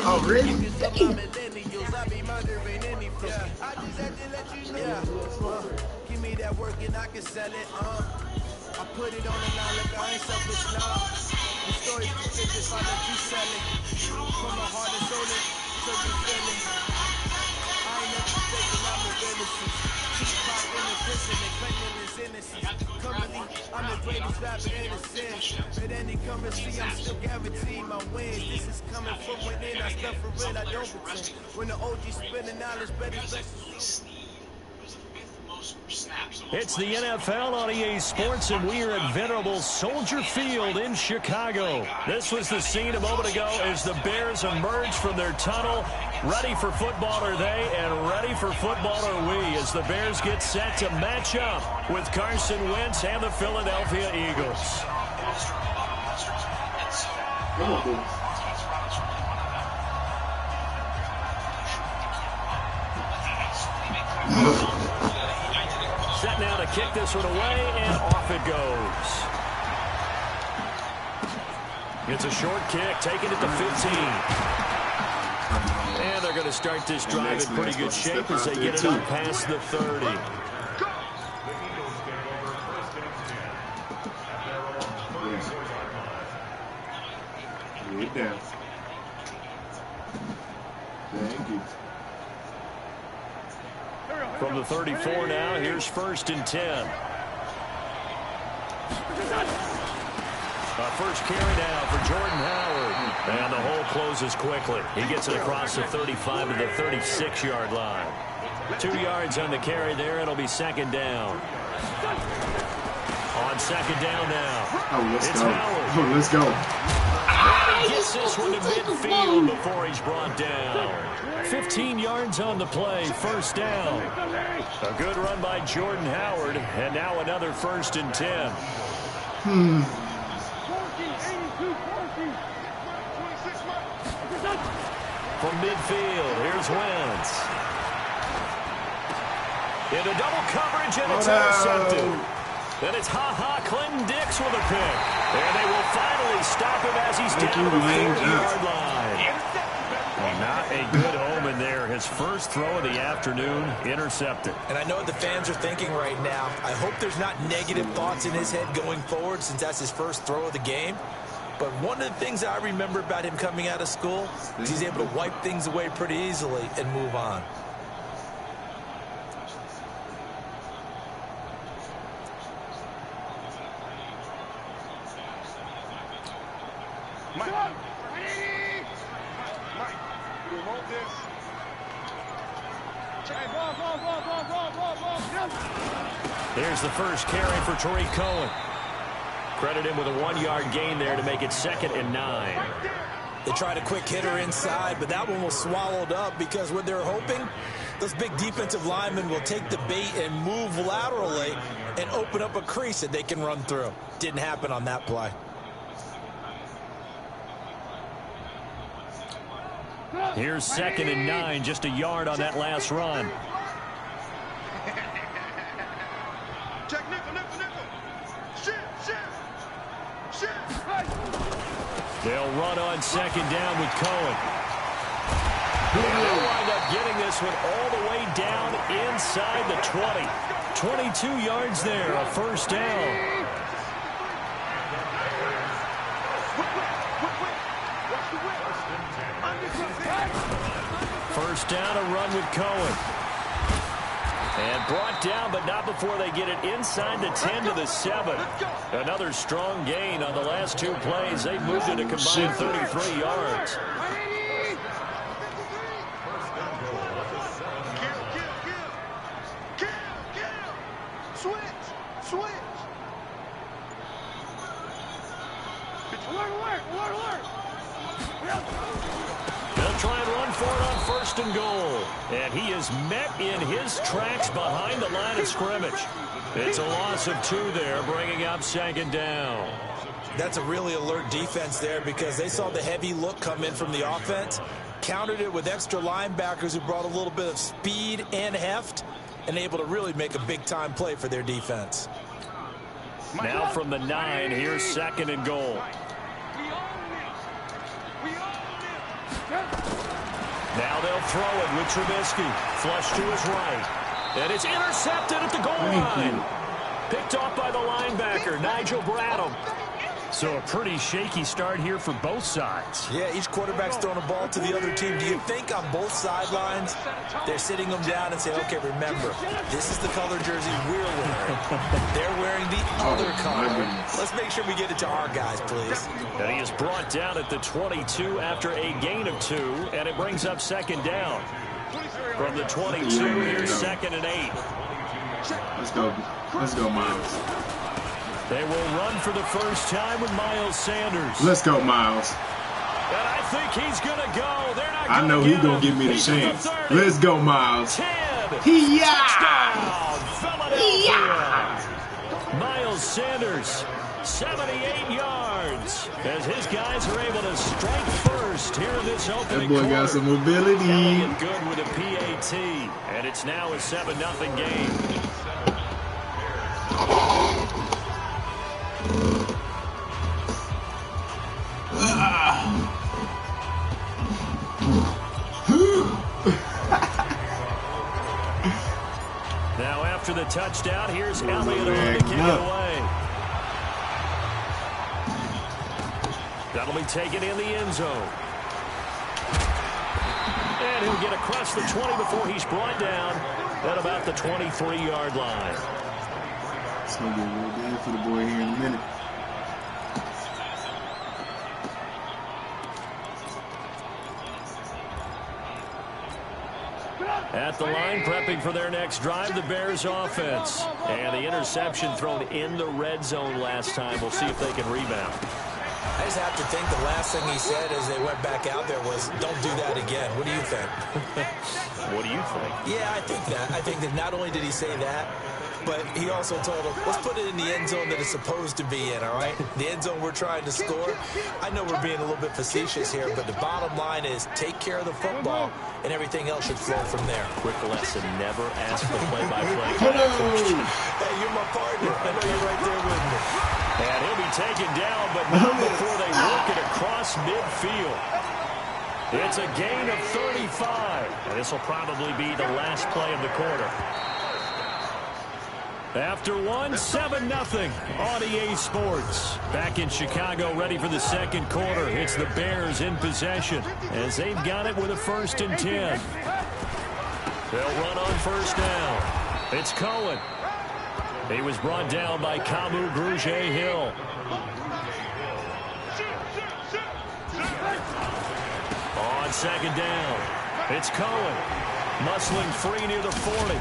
Oh, really? Give me that work and I can sell it. I put it on the line like I ain't selfish now. The story's too thick if I let you sell it. From the heart and soul until you feel it. I ain't never faking, I'm the innocence. Tupac in the prison and claiming his innocence. Currently, I'm the greatest rapper in the sense. At any currency, I'm still guaranteeing my wins. This is coming from within, I stuff for real, I don't pretend. When the OG spinning knowledge, better blessings. It's the NFL on EA Sports, and we are at venerable Soldier Field in Chicago. This was the scene a moment ago as the Bears emerged from their tunnel. Ready for football are they, and ready for football are we, as the Bears get set to match up with Carson Wentz and the Philadelphia Eagles. Set now to kick this one away, and off it goes. It's a short kick, taking it to 15. And they're going to start this drive in pretty good shape as they get it up past the 30. Get down. Thank you. From the 34 now, here's 1st and 10. First carry now for Jordan Howard. And the hole closes quickly. He gets it across the 35 to the 36-yard line. 2 yards on the carry there. It'll be 2nd down. On 2nd down now. Oh, let's it's go. Howard. Oh, let's go. He gets this one to midfield before he's brought down. 15 yards on the play, 1st down. A good run by Jordan Howard, and now another 1st and 10. From midfield, here's Wentz. Into double coverage, and it's intercepted. Then it's Clinton Dix with a pick. And they will finally stop him as he's down to the 40-yard line. Well, not a good omen there. His first throw of the afternoon, intercepted. And I know what the fans are thinking right now. I hope there's not negative thoughts in his head going forward since that's his first throw of the game. But one of the things I remember about him coming out of school is he's able to wipe things away pretty easily and move on. There's the first carry for Tariq Cohen. Credit him with a 1-yard gain there to make it 2nd and 9. They tried a quick hitter inside, but that one was swallowed up because what they're hoping, those big defensive linemen will take the bait and move laterally and open up a crease that they can run through. Didn't happen on that play. Here's 2nd and 9, just a yard on that last run. They'll run on 2nd down with Cohen. And they'll wind up getting this one all the way down inside the 20. 22 yards there, a 1st down. First down, a run with Cohen. And brought down, but not before they get it inside the 10 to the 7. Another strong gain on the last 2 plays. They moved it a combined 33 yards. They'll try and run for it on 1st and goal. And he is met in his tracks behind the line of scrimmage. It's a loss of 2 there, bringing up 2nd down. That's a really alert defense there because they saw the heavy look come in from the offense, countered it with extra linebackers who brought a little bit of speed and heft, and able to really make a big-time play for their defense. Now from the 9, here's 2nd and goal. Now they'll throw it with Trubisky. Flush to his right. And it's intercepted at the goal line. Picked off by the linebacker, Nigel Bradham. So a pretty shaky start here for both sides. Yeah, each quarterback's throwing the ball to the other team. Do you think on both sidelines they're sitting them down and saying, okay, remember, this is the color jersey we're wearing. They're wearing the other color. Let's make sure we get it to our guys, please. And he is brought down at the 22 after a gain of 2, and it brings up second down. From the 22, here's 2nd and 8. Let's go. Let's go, Miles. They will run for the first time with Miles Sanders. Let's go, Miles. And I think he's going to go. They're not I know he's going to give me the chance. Let's go, Miles. 10. Touchdown, Philadelphia. Miles Sanders, 78 yards. As his guys are able to strike first here in this opening That boy quarter. got some mobility. Elliott good with a PAT. And it's now a 7-0 game. Now after the touchdown, here's Elliott on to kick it away. That'll be taken in the end zone. And he'll get across the 20 before he's brought down at about the 23-yard line. It's going to be real bad for the boy here in a minute. At the line, prepping for their next drive, the Bears offense. And the interception thrown in the red zone last time. We'll see if they can rebound. I just have to think the last thing he said as they went back out there was, don't do that again. What do you think? What do you think? Yeah, I think that. I think that not only did he say that, but he also told them, let's put it in the end zone that it's supposed to be in, all right? The end zone we're trying to score. I know we're being a little bit facetious here, but the bottom line is take care of the football, and everything else should flow from there. Quick lesson, never ask the play-by-play. Hey, you're my partner. I know you're right there with me. And he'll be taken down, but not before they work it across midfield. It's a gain of 35. And this will probably be the last play of the quarter. After 7-0 on EA Sports. Back in Chicago, ready for the second quarter. It's the Bears in possession as they've got it with a 1st and 10. They'll run on first down. It's Cohen. He was brought down by Kamu Grugier-Hill. On second down, it's Cohen. Muscling free near the 40.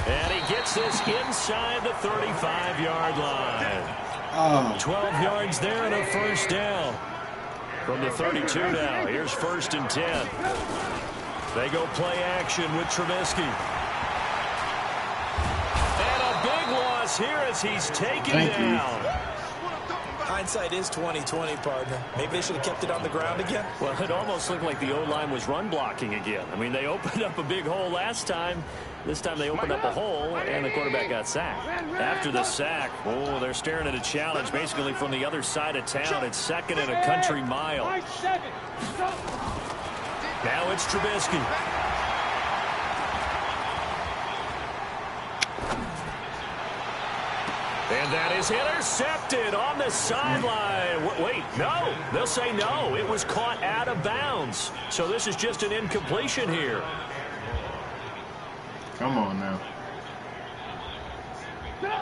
And he gets this inside the 35-yard line. 12 yards there and a first down. From the 32 now, here's 1st and 10. They go play action with Trubisky. And a big loss here as he's taken down. Hindsight is 20/20, partner. Maybe they should have kept it on the ground again. Well, it almost looked like the O-line was run blocking again. I mean, they opened up a big hole last time. This time they opened up a hole, and the quarterback got sacked. After the sack, they're staring at a challenge basically from the other side of town. It's 2nd and a country mile. Now it's Trubisky. And that is intercepted on the sideline. Wait, no. They'll say no. It was caught out of bounds. So this is just an incompletion here. Come on now.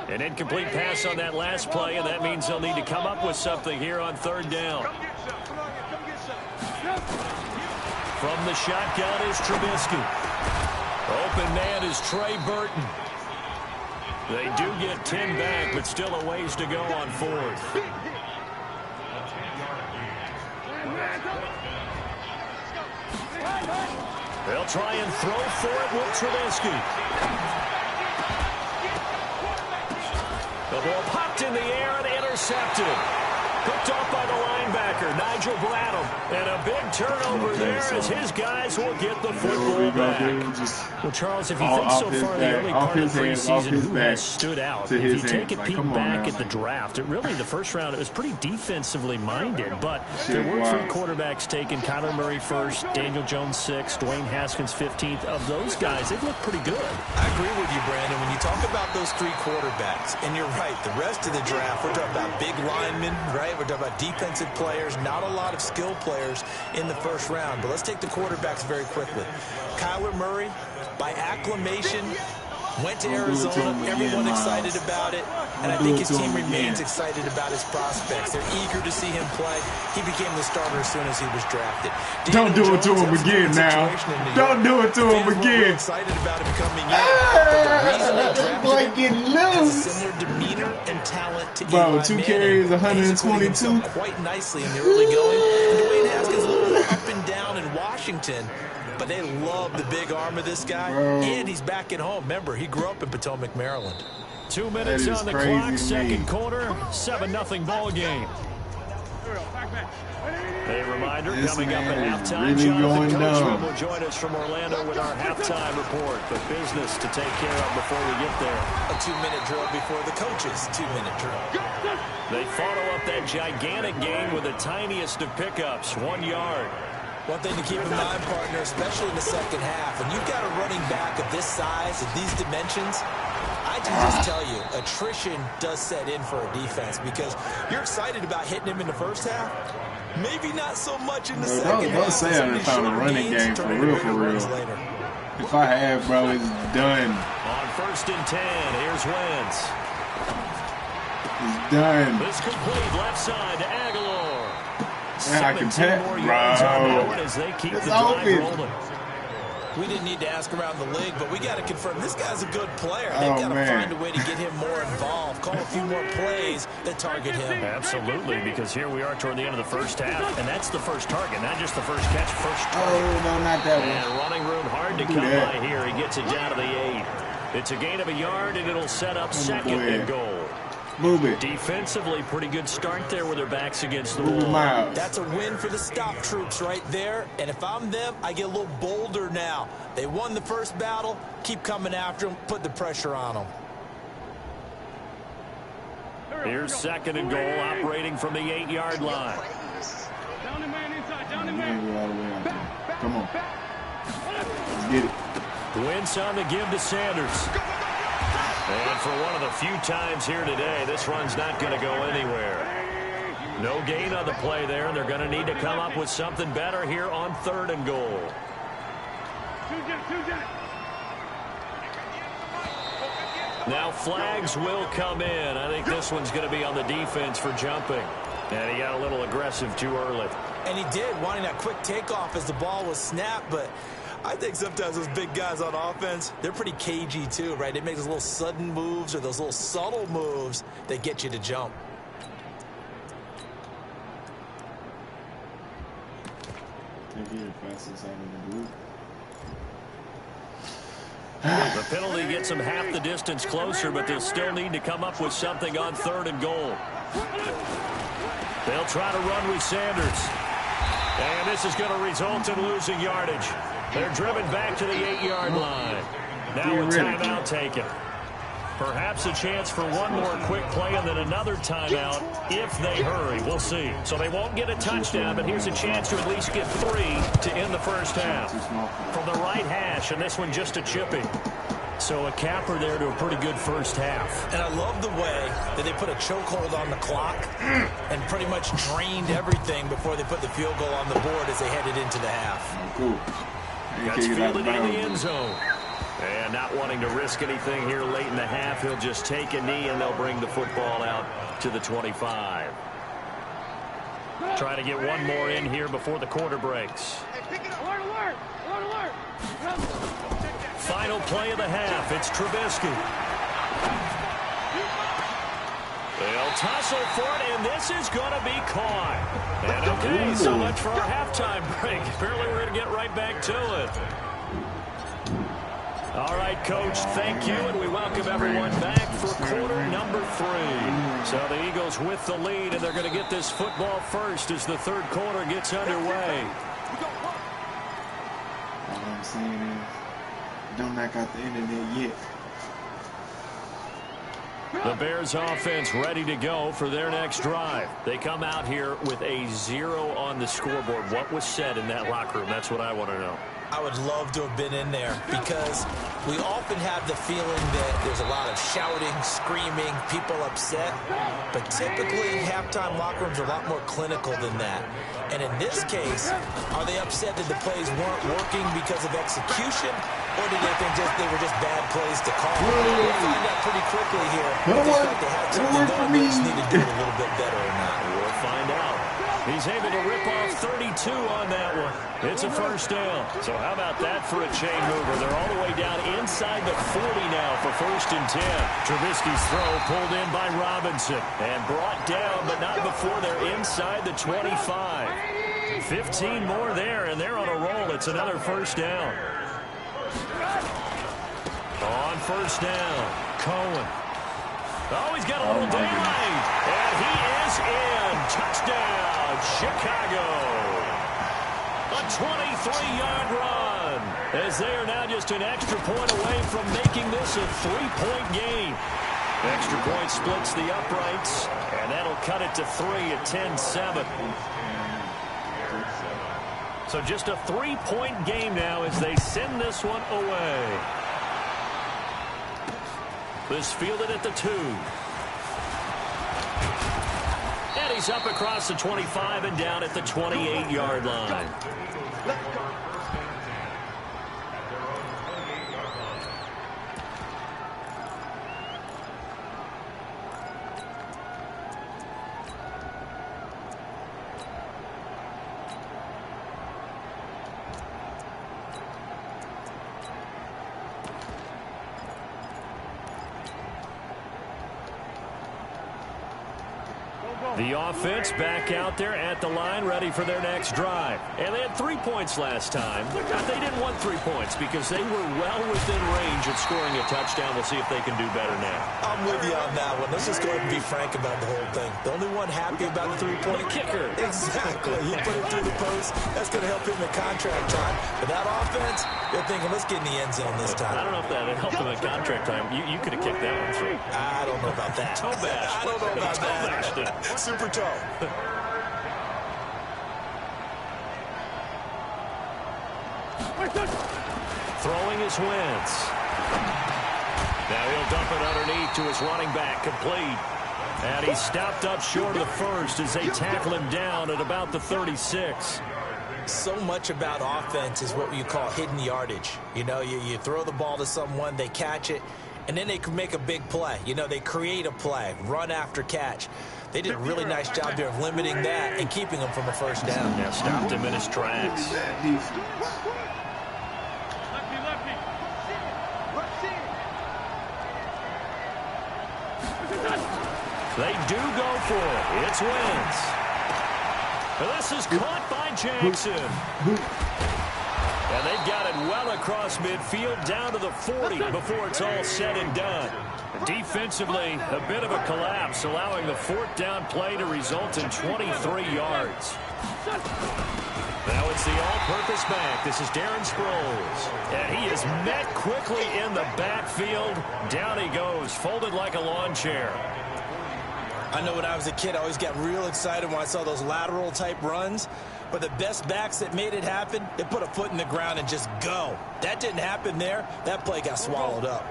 An incomplete pass on that last play, and that means they'll need to come up with something here on 3rd down. From the shotgun is Trubisky. Open man is Trey Burton. They do get 10 back, but still a ways to go on 4th. They'll try and throw for it with Trubisky. The ball popped in the air and intercepted. Picked off by the linebacker, Nigel Bradham. And a big turnover there as his guys will get the football back. Well, Charles, if you think so far in the early part of the preseason, who has stood out? If you take a peek back at the draft, it really, the first round, it was pretty defensively minded. But there were 3 quarterbacks taken. Kyler Murray first, Daniel Jones 6th, Dwayne Haskins 15th. Of those guys, they've looked pretty good. I agree with you, Brandon. When you talk about those 3 quarterbacks, and you're right, the rest of the draft, we're talking about big linemen, right? We're talking about defensive players, not a lot of skill players in the first round. But let's take the quarterbacks very quickly. Kyler Murray, by acclamation, went to Arizona. Everyone excited about it. And I think his team remains excited about his prospects. They're eager to see him play. He became the starter as soon as he was drafted. Don't do it to him again now. Don't do it to him again. Excited about him coming in. But the reason they drafted him has a similar demeanor and talent to Bro, 2 carries, 122. Quite nicely in the early going. And Dwayne Haskins a little up and down in Washington. But they love the big arm of this guy. And he's back at home. Remember, he grew up in Potomac, Maryland. 2 minutes on the clock, second quarter, 7-0 ball game. A reminder, coming up at halftime, really Jonathan Coachman will join us from Orlando with our halftime report. The business to take care of before we get there. A 2-minute drill before the coaches' 2-minute drill. They follow up that gigantic gain with the tiniest of pickups, 1 yard. One thing to keep in mind, partner, especially in the second half, when you've got a running back of this size, of these dimensions, I can just tell you, attrition does set in for a defense because you're excited about hitting him in the first half. Maybe not so much in the second half. Don't say I found a running game for real. If I have, bro, it's done. On 1st and 10, here's Wentz. It's done. This complete left side to Aguilar. Man, I can tap, bro. As they keep the drive rolling. We didn't need to ask around the league, but we got to confirm this guy's a good player. They've got to find a way to get him more involved, call a few more plays that target him. Absolutely, because here we are toward the end of the first half, and that's the first target, not just the first catch, first target. Oh, no, not that one. And running room hard to come by here. He gets it down to the 8. It's a gain of a yard, and it'll set up second and goal. Move it. Defensively, pretty good start there with their backs against the wall. That's a win for the stop troops right there. And if I'm them, I get a little bolder now. They won the first battle. Keep coming after them. Put the pressure on them. Here's second and goal, operating from the 8-yard line. Down the man inside. Down the man. Come on. Let's get it. Wentz on the give to Sanders. And for one of the few times here today, this run's not going to go anywhere. No gain on the play there, and they're going to need to come up with something better here on 3rd and goal. Now flags will come in. I think this one's going to be on the defense for jumping. And he got a little aggressive too early. And he did, wanting that quick takeoff as the ball was snapped, but I think sometimes those big guys on offense, they're pretty cagey too, right? They make those little sudden moves or those little subtle moves that get you to jump. The penalty gets them half the distance closer, but they'll still need to come up with something on 3rd and goal. They'll try to run with Sanders. And this is going to result in losing yardage. They're driven back to the 8-yard line. Now a timeout taken. Perhaps a chance for one more quick play and then another timeout if they hurry. We'll see. So they won't get a touchdown, but here's a chance to at least get 3 to end the first half. From the right hash, and this one just a chipping. So a capper there to a pretty good first half. And I love the way that they put a chokehold on the clock and pretty much drained everything before they put the field goal on the board as they headed into the half. Cool. Gets fielded in the end zone. And not wanting to risk anything here late in the half, he'll just take a knee and they'll bring the football out to the 25. Trying to get one more in here before the quarter breaks. Final play of the half. It's Trubisky. They'll tussle for it, and this is going to be caught. And okay, so much for our halftime break. Apparently we're going to get right back to it. All right, Coach, thank you, and we welcome everyone back for quarter number 3. So the Eagles with the lead, and they're going to get this football first as the third quarter gets underway. All I'm saying is, don't knock out the internet yet. The Bears offense ready to go for their next drive. They come out here with a 0 on the scoreboard. What was said in that locker room? That's what I want to know. I would love to have been in there because we often have the feeling that there's a lot of shouting, screaming, people upset. But typically, halftime locker rooms are a lot more clinical than that. And in this case, are they upset that the plays weren't working because of execution? Or do they think they were just bad plays to call? We'll find out pretty quickly here. If they felt they had something going, they just need to do it a little bit better or not. We'll find out. He's able to rip off 32 on that one. It's a first down. So how about that for a chain mover? They're all the way down inside the 40 now for 1st and 10. Trubisky's throw pulled in by Robinson and brought down, but not before they're inside the 25. 15 more there, and they're on a roll. It's another first down. On first down, Cohen. Oh, he's got a little daylight, and he is in. Touchdown, Chicago. A 23-yard run, as they are now just an extra point away from making this a 3-point game. Extra point splits the uprights, and that'll cut it to 3 at 10-7. So just a 3-point game now as they send this one away. This fielded at the 2. And he's up across the 25 and down at the 28-yard line. The offense back out there at the line, ready for their next drive. And they had 3 points last time, but they didn't want 3 points because they were well within range of scoring a touchdown. We'll see if they can do better now. I'm with you on that one. Let's just go ahead and be frank about the whole thing. The only one happy about the 3-point kicker. Exactly. He put it through the post. That's going to help him in contract time. But that offense, they're thinking, let's get in the end zone this time. I don't know if that helped him in contract time. You could have kicked that one through. I don't know about that. Toe bash. I don't know about that. Super toe. Throwing his Wentz. Now he'll dump it underneath to his running back, complete. And he's stopped up short of the first as they tackle him down at about the 36. So much about offense is what you call hidden yardage. You know, you throw the ball to someone, they catch it, and then they can make a big play. You know, they create a play, run after catch. They did a really nice job there of limiting that and keeping him from a first down. Yeah, stopped him in his tracks. They do go for it. It's Wentz. This is caught by Jackson. And they've got it well across midfield down to the 40 before it's all said and done. Defensively, a bit of a collapse, allowing the 4th down play to result in 23 yards. Now it's the all-purpose back. This is Darren Sproles. And he is met quickly in the backfield. Down he goes, folded like a lawn chair. I know when I was a kid, I always got real excited when I saw those lateral-type runs. But the best backs that made it happen, they put a foot in the ground and just go. That didn't happen there. That play got swallowed up.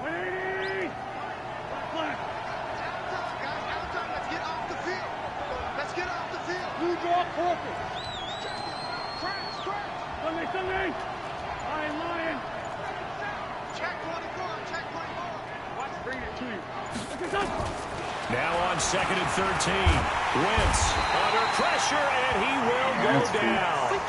Now on 2nd and 13. Wentz under pressure, and he will go down.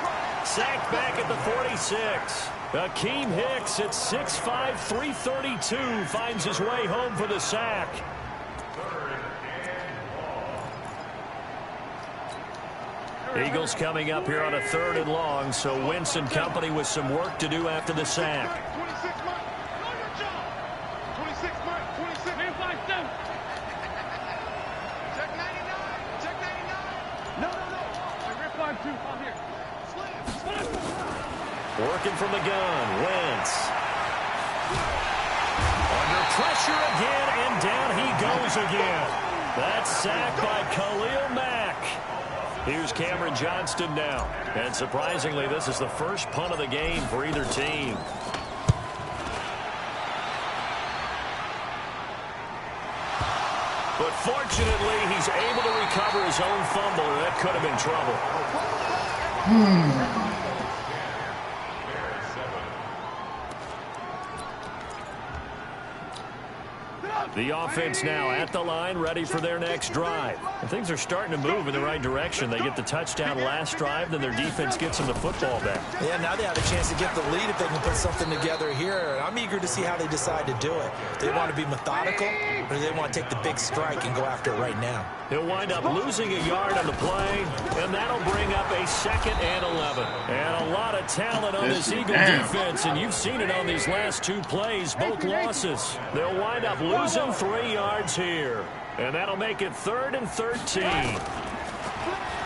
Sacked back at the 46. Akeem Hicks at 6'5", 332 finds his way home for the sack. Eagles coming up here on a 3rd and long, so Wentz and company with some work to do after the sack. Working from the gun, Wentz. Under pressure again, and down he goes again. That's sacked by Khalil Mack. Here's Cameron Johnston now. And surprisingly, this is the first punt of the game for either team. But fortunately, he's able to recover his own fumble, or that could have been trouble. The offense now at the line, ready for their next drive. And things are starting to move in the right direction. They get the touchdown last drive, then their defense gets them the football back. Yeah, now they have a chance to get the lead if they can put something together here. I'm eager to see how they decide to do it. Do they want to be methodical, or do they want to take the big strike and go after it right now? He'll wind up losing a yard on the play, and that'll bring up a 2nd and 11. And a lot of talent on this Eagle defense, and you've seen it on these last 2 plays, both losses. They'll wind up losing 3 yards here, and that'll make it 3rd and 13.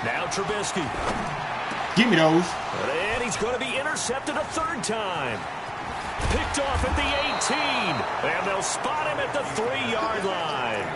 Now Trubisky. Give me those. And he's going to be intercepted a 3rd time. Picked off at the 18, and they'll spot him at the 3-yard line.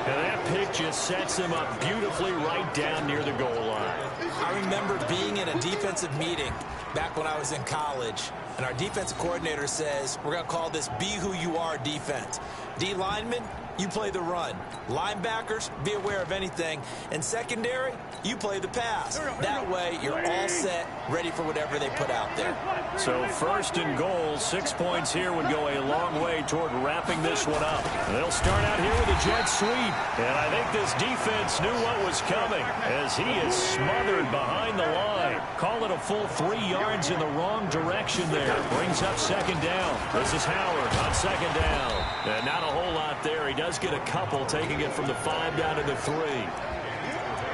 And that pick just sets him up beautifully right down near the goal line. I remember being in a defensive meeting back when I was in college, and our defensive coordinator says, we're going to call this Be Who You Are defense. D linemen, you play the run. Linebackers, be aware of anything. And secondary, you play the pass. That way, you're all set, ready for whatever they put out there. So 1st and goal, 6 points here would go a long way toward wrapping this one up. They'll start out here with a jet sweep. And I think this defense knew what was coming as he is smothered behind the line. Call it a full 3 yards in the wrong direction there. Brings up 2nd down. This is Howard on 2nd down. And not a whole lot there. He does get a couple, taking it from the 5 down to the 3.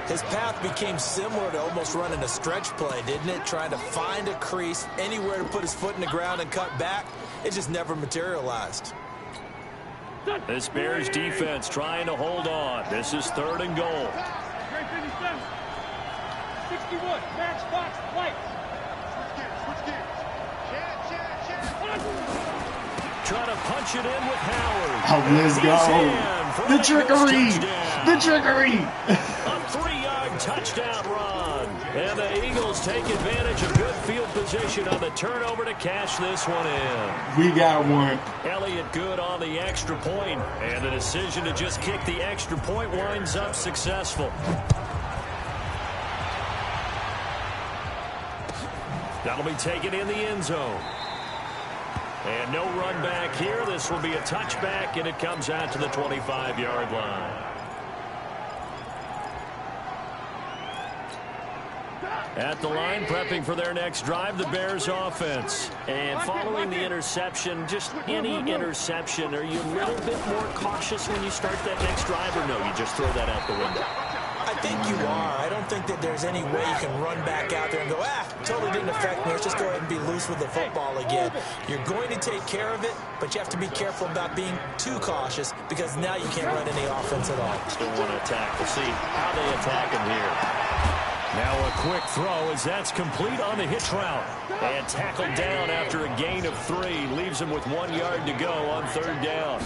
His path became similar to almost running a stretch play, didn't it? Trying to find a crease, anywhere to put his foot in the ground and cut back. It just never materialized. This Bears defense trying to hold on. This is 3rd and goal. 61, match box, lights. Trying to punch it in with Howard. Oh, let's go. The trickery. The trickery. A 3-yard touchdown run. And the Eagles take advantage of good field position on the turnover to cash this one in. We got one. Elliott good on the extra point. And the decision to just kick the extra point winds up successful. That'll be taken in the end zone. And no run back here. This will be a touchback, and it comes out to the 25-yard line. At the line, prepping for their next drive, the Bears offense. And following the interception, just any interception, are you a little bit more cautious when you start that next drive, or no, you just throw that out the window? I think you are. I don't think that there's any way you can run back out there and go, totally didn't affect me. Let's just go ahead and be loose with the football again. You're going to take care of it, but you have to be careful about being too cautious because now you can't run any offense at all. Still want to attack. We'll see how they attack him here. Now a quick throw as that's complete on the hitch route. And tackled down after a gain of 3. Leaves him with 1 yard to go on 3rd down.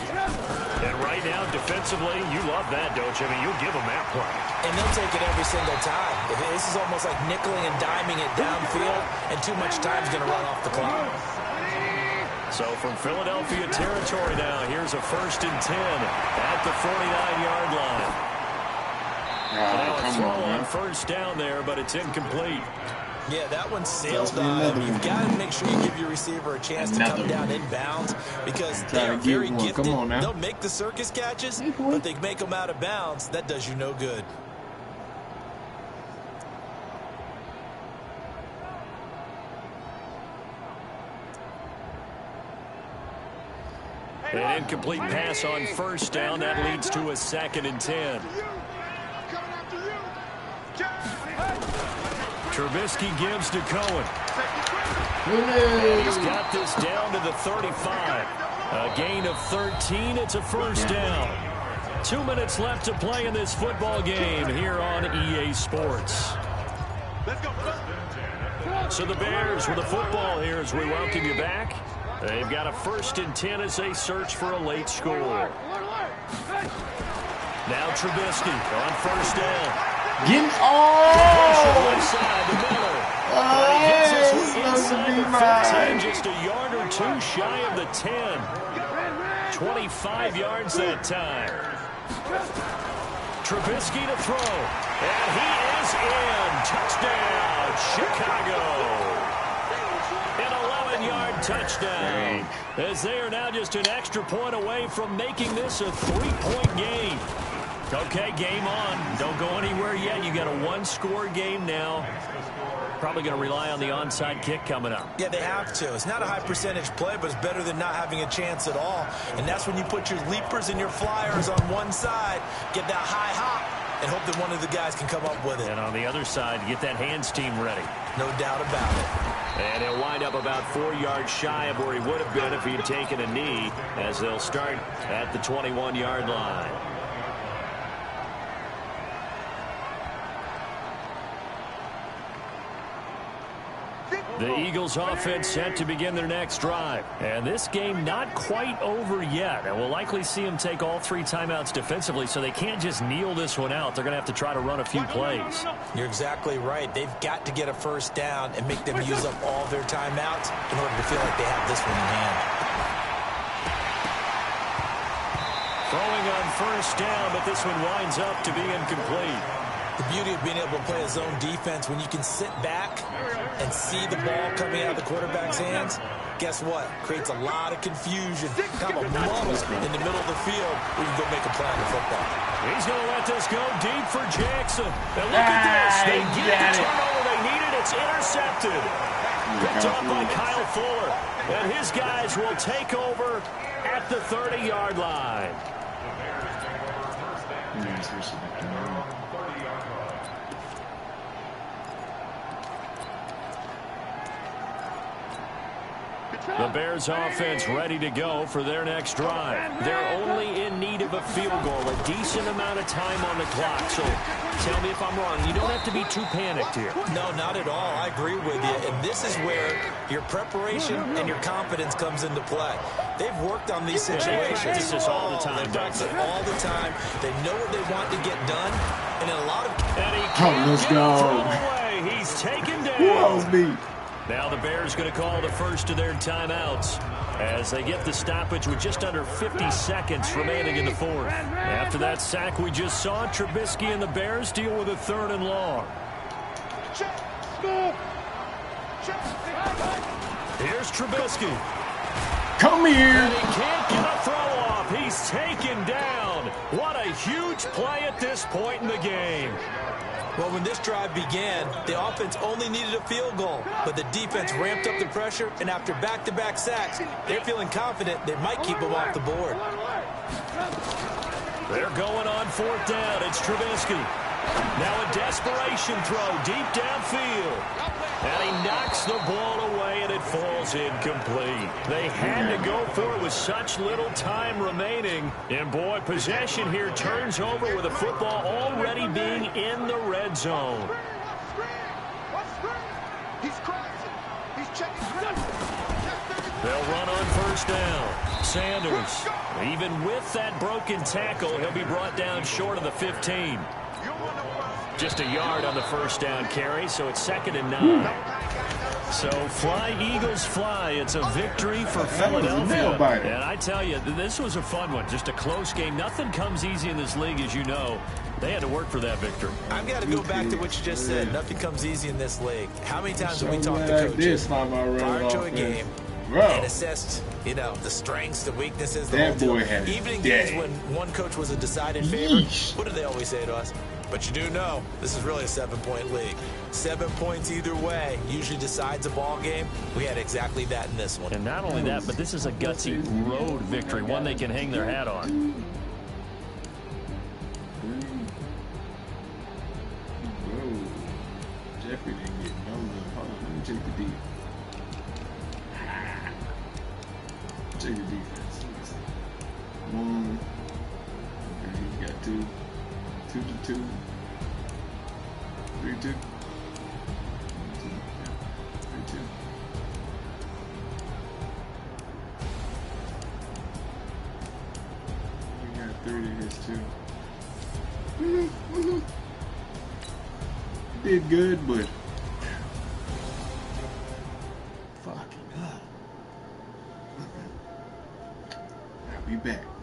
And right now, defensively, you love that, don't you? I mean, you'll give them that play. And they'll take it every single time. This is almost like nickeling and diming it downfield, and too much time's going to run off the clock. So from Philadelphia territory now, here's a 1st and 10 at the 49-yard line. Now a throw on 1st down there, but it's incomplete. Yeah, that one sailed on. You've got to make sure you give your receiver a chance to come down inbounds because they're very gifted. They'll make the circus catches, but they make them out of bounds. That does you no good. An incomplete pass on 1st down. That leads to a 2nd and 10. Trubisky gives to Cohen. He's got this down to the 35. A gain of 13. It's a 1st down. 2 minutes left to play in this football game here on EA Sports. Let's go. So the Bears with the football here as we welcome you back. They've got a 1st and 10 as they search for a late score. Now Trubisky on 1st down. Get Left side, the middle. He gets this one inside the 15, just a yard or 2 shy of the 10. 25 yards that time. Trubisky to throw. And he is in. Touchdown, Chicago. An 11-yard touchdown. As they are now just an extra point away from making this a 3-point game. Okay, game on. Don't go anywhere yet. You got a 1-score game now. Probably going to rely on the onside kick coming up. Yeah, they have to. It's not a high percentage play, but it's better than not having a chance at all. And that's when you put your leapers and your flyers on one side, get that high hop, and hope that one of the guys can come up with it. And on the other side, get that hands team ready. No doubt about it. And he'll wind up about 4 yards shy of where he would have been if he'd taken a knee, as they'll start at the 21-yard line. The Eagles offense set to begin their next drive. And this game not quite over yet. And we'll likely see them take all 3 timeouts defensively, so they can't just kneel this one out. They're going to have to try to run a few plays. You're exactly right. They've got to get a 1st down and make them use up all their timeouts in order to feel like they have this one in hand. Throwing on 1st down, but this one winds up to be incomplete. The beauty of being able to play a zone defense, when you can sit back and see the ball coming out of the quarterback's hands, guess what? Creates a lot of confusion, kind of a muddle in the middle of the field where you can go make a play on the football. He's going to let this go deep for Jackson. And look at this. They get the turnover they needed. It's intercepted. Picked up by Kyle Fuller. And his guys will take over at the 30-yard line. The Bears offense ready to go for their next drive. They're only in need of a field goal, a decent amount of time on the clock. So tell me if I'm wrong. You don't have to be too panicked here. No, not at all. I agree with you. And this is where your preparation and your confidence comes into play. They've worked on these situations. They practice this all the time. They practice it all the time. They know what they want to get done. And in a lot of... And he can't get away. He's taken down. Who else beat? Now the Bears going to call the first of their timeouts as they get the stoppage with just under 50 seconds remaining in the 4th. After that sack we just saw, Trubisky and the Bears deal with a 3rd and long. Here's Trubisky. Come here. And he can't get a throw off. He's taken down. What a huge play at this point in the game. Well, when this drive began, the offense only needed a field goal, but the defense ramped up the pressure, and after back-to-back sacks, they're feeling confident they might keep them off the board. They're going on 4th down. It's Trubisky. Now a desperation throw deep downfield. And he knocks the ball away, and it falls incomplete. They had to go for it with such little time remaining. And, boy, possession here turns over with the football already being in the red zone. They'll run on 1st down. Sanders, even with that broken tackle, he'll be brought down short of the 15. Just a yard on the 1st down carry, so it's 2nd and 9. So fly, Eagles, fly. It's a victory for Philadelphia. And I tell you, this was a fun one. Just a close game. Nothing comes easy in this league, as you know. They had to work for that victory. I've got to go back to what you just said. Nothing comes easy in this league. How many times have we talked to coaches prior to a game and assessed, you know, the strengths, the weaknesses, the that boy had even in games when one coach was a decided favorite, what do they always say to us? But you do know this is really a 7-point league. 7 points either way usually decides a ball game. We had exactly that in this one. And not only that, but this is a gutsy road victory, one they can hang their hat on. Jeffrey didn't get no love. Hold on, let me check the defense. Check the defense. 1. Okay, he got 2. 2 to 2. 3 2. 3 to his 2. Did good, but fucking up. I'll be back.